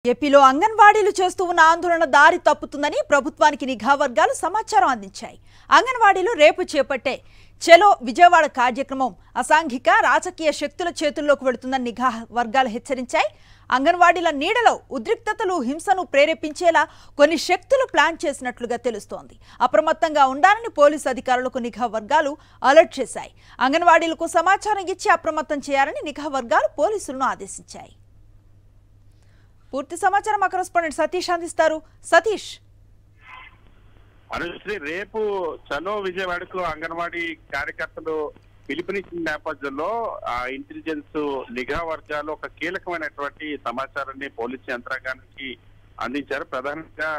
ఏపీలో అంగన్వాడీలు చేస్తూ ఉన్న ఆందోళన దారి తప్పుతుందని ప్రభుత్వానికి నిఘా వర్గాలు సమాచారం అందించాయి. అంగన్వాడీలు రేపు చేపట్టే చలో విజయవాడ కార్యక్రమం అసాంఘిక రాజకీయ శక్తుల చేతుల్లోకి వెళుతుందని నిఘా వర్గాలు హెచ్చరించాయి. అంగన్వాడీల నీడలో ఉద్రిక్తతలు హింసను ప్రేరేపించేలా కొన్ని శక్తులు ప్లాన్ చేసినట్లుగా తెలుస్తోంది. అప్రమత్తంగా ఉండాలని పోలీసు అధికారులకు నిఘా వర్గాలు అలర్ట్ చేశాయి. అంగన్వాడీలకు సమాచారం ఇచ్చి అప్రమత్తం చేయాలని నిఘా వర్గాలు పోలీసులను ఆదేశించాయి. పూర్తి సమాచారం మా కరెస్పాండెంట్ సతీష్ అందిస్తారు. సతీష్, అనుశ్రీ, రేపు చలో విజయవాడకు అంగన్వాడీ కార్యకర్తలు పిలుపునిచ్చిన నేపథ్యంలో ఇంటెలిజెన్స్ నిఘా వర్గాలు ఒక కీలకమైనటువంటి సమాచారాన్ని పోలీసు యంత్రాంగానికి అందించారు. ప్రధానంగా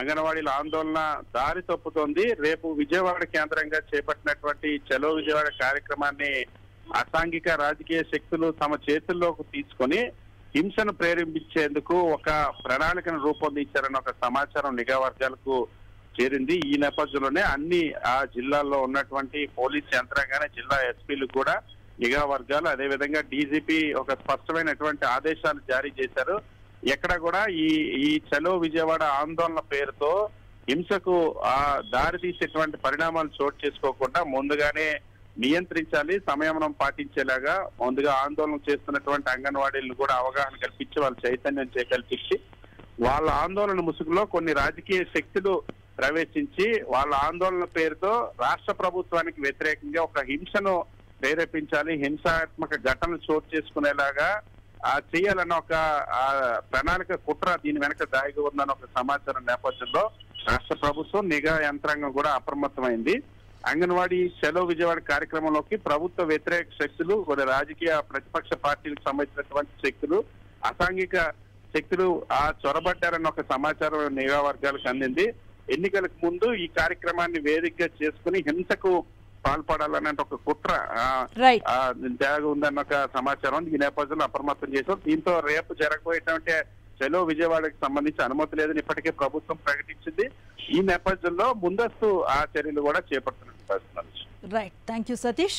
అంగన్వాడీల ఆందోళన దారి తప్పుతోంది. రేపు విజయవాడ కేంద్రంగా చేపట్టినటువంటి చలో విజయవాడ కార్యక్రమాన్ని అసాంఘిక రాజకీయ శక్తులు తమ చేతుల్లోకి తీసుకొని హింసను ప్రేరేపించేందుకు ఒక ప్రణాళికను రూపొందించారన్న ఒక సమాచారం నిఘా వర్గాలకు చేరింది. ఈ నేపథ్యంలోనే అన్ని ఆ జిల్లాల్లో ఉన్నటువంటి పోలీస్ యంత్రాంగానే జిల్లా ఎస్పీలు కూడా నిఘా వర్గాలు, అదేవిధంగా డీజీపీ ఒక స్పష్టమైనటువంటి ఆదేశాలు జారీ చేశారు. ఎక్కడ కూడా ఈ చలో విజయవాడ ఆందోళన పేరుతో హింసకు దారి తీసేటువంటి పరిణామాలు చోటు చేసుకోకుండా ముందుగానే నియంత్రించాలి, సంయమనం పాటించేలాగా ముందుగా ఆందోళన చేస్తున్నటువంటి అంగన్వాడీలను కూడా అవగాహన కల్పించి వాళ్ళ చైతన్యం కల్పించి వాళ్ళ ఆందోళన ముసుగులో కొన్ని రాజకీయ శక్తులు ప్రవేశించి వాళ్ళ ఆందోళన పేరుతో రాష్ట్ర ప్రభుత్వానికి వ్యతిరేకంగా ఒక హింసను ప్రేరేపించాలి, హింసాత్మక ఘటనలు చోటు చేసుకునేలాగా చేయాలన్న ఒక ప్రణాళిక కుట్ర దీని వెనక దాగి ఉందన్న ఒక సమాచారం నేపథ్యంలో రాష్ట్ర ప్రభుత్వం నిఘా యంత్రాంగం కూడా అప్రమత్తమైంది. అంగన్వాడీ చలో విజయవాడ కార్యక్రమంలోకి ప్రభుత్వ వ్యతిరేక శక్తులు, కొన్ని రాజకీయ ప్రతిపక్ష పార్టీలకు సంబంధించినటువంటి శక్తులు, అసాంఘిక శక్తులు చొరబడ్డారన్న ఒక సమాచారం నిఘా వర్గాలకు అందింది. ఎన్నికలకు ముందు ఈ కార్యక్రమాన్ని వేదికగా చేసుకుని హింసకు పాల్పడాలనే ఒక కుట్ర తేగ ఉందన్న ఒక సమాచారం ఈ నేపథ్యంలో అప్రమత్తం చేశాం. దీంతో రేపు జరగబోయేటువంటి చలో విజయవాడకి సంబంధించి అనుమతి లేదని ఇప్పటికే ప్రభుత్వం ప్రకటించింది. ఈ నేపథ్యంలో ముందస్తు చర్యలు కూడా చేపడుతున్నారు. Right, thank you Satish.